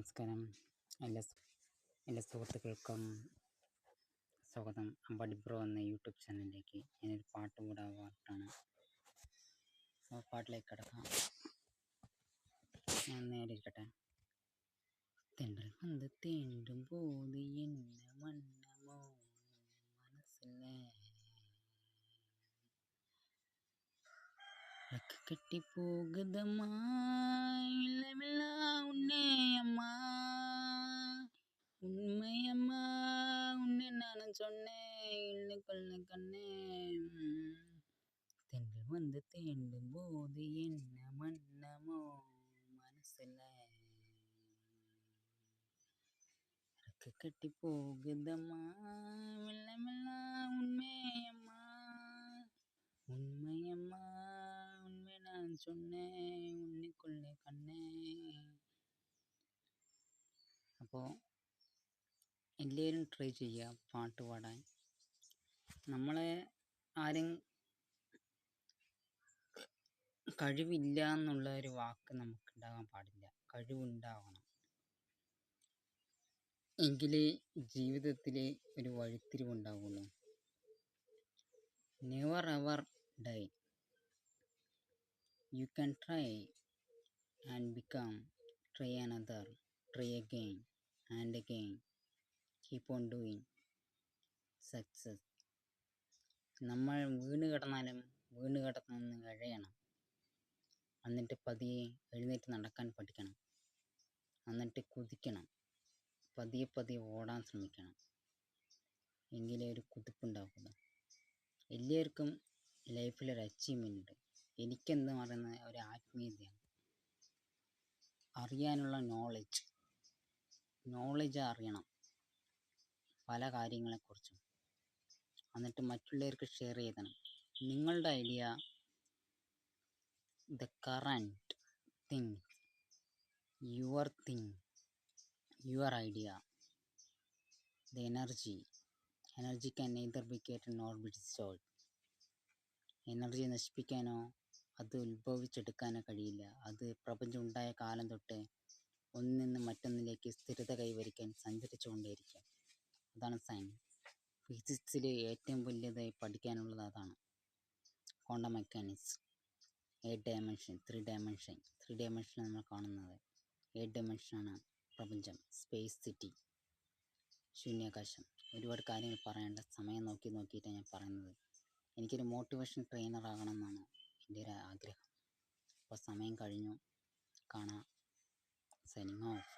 നമസ്കാരം. എല്ലാ സുഹൃത്തുക്കൾക്കും സ്വാഗതം. അമ്പാടി ബ്രോ എന്ന യൂട്യൂബ് ചാനലിലേക്ക്. ഞാനൊരു പാട്ട് കൂടാ പാട്ടാണ്. പാട്ടിലേക്ക് കിടക്കാം. ഞാൻ നേരെ ഇരിക്കട്ടെ. തെണ്ടൽ വന്ന് തേണ്ടും പോത് എന്ന മണ്ണമോ മനസ്സിലെ கட்டி போகுதம்மா இல்லமில்லா உன்னே அம்மா உண்மையம்மா உன்னை நானும் சொன்னேன் இன்னுக்குள்ள கண்ணே தென்றல் வந்து தேண்டும் போது என்ன மன்னமோ மனசுல கட்டி போகுதம்மா இல்லமில்லா உண்மையம்மா உண்மையம்மா உண்மை நான் சொன்னேன் ഉണ്ണിക്കുള്ളെ കണ്ണേ. അപ്പോൾ എല്ലാവരും ട്രൈ ചെയ്യുക പാട്ട് പാടാൻ. നമ്മളെ ആരും കഴിവില്ല എന്നുള്ള ഒരു വാക്ക് നമുക്കുണ്ടാകാൻ പാടില്ല. കഴിവുണ്ടാവണം. എങ്കിലേ ജീവിതത്തിൽ ഒരു വഴിത്തിരിവുണ്ടാവുള്ളൂ. Never ever die. You can try and become, try another, try again and again, keep on doing. Success. നമ്മൾ വീണ് കിടന്ന് കഴിയണം. എന്നിട്ട് പതിയെ എഴുന്നേറ്റ് നടക്കാൻ പഠിക്കണം. എന്നിട്ട് കുതിക്കണം. പതിയെ ഓടാൻ ശ്രമിക്കണം. എങ്കിലേ ഒരു കുതിപ്പുണ്ടാവുള്ളൂ. എല്ലാവർക്കും ലൈഫിലൊരു അച്ചീവ്മെൻ്റ് ഉണ്ട്. എനിക്കെന്ന് പറയുന്നത് ഒരു ആത്മീയതയാണ്. അറിയാനുള്ള നോളജ് അറിയണം പല കാര്യങ്ങളെക്കുറിച്ചും. എന്നിട്ട് മറ്റുള്ളവർക്ക് ഷെയർ ചെയ്യണം. നിങ്ങളുടെ idea, the current thing, your idea, the energy can neither be created nor be destroyed. Energy നശിപ്പിക്കാനോ അത് ഉത്ഭവിച്ചെടുക്കാനോ കഴിയില്ല. അത് പ്രപഞ്ചം ഉണ്ടായ കാലം തൊട്ട് ഒന്നിൽ നിന്ന് മറ്റൊന്നിലേക്ക് സ്ഥിരത കൈവരിക്കാൻ സഞ്ചരിച്ചു കൊണ്ടേയിരിക്കും. അതാണ് സയൻസ്. ഫിസിക്സിൽ ഏറ്റവും വലിയതായി പഠിക്കാനുള്ളത് അതാണ്. Quantum mechanics. 8 ഡയമെൻഷൻ, 3 ഡയമെൻഷൻ നമ്മൾ കാണുന്നത്. 8 ഡയമെൻഷനാണ് പ്രപഞ്ചം. സ്പേസ് സിറ്റി, ശൂന്യാകാശം. ഒരുപാട് കാര്യങ്ങൾ പറയേണ്ട. സമയം നോക്കിയിട്ടാണ് ഞാൻ പറയുന്നത്. എനിക്കൊരു മോട്ടിവേഷൻ ട്രെയിനർ ആകണം എന്നാണ് എൻ്റെ ഒരു ആഗ്രഹം. അപ്പോൾ സമയം കഴിഞ്ഞു. കാണാം. Signing off.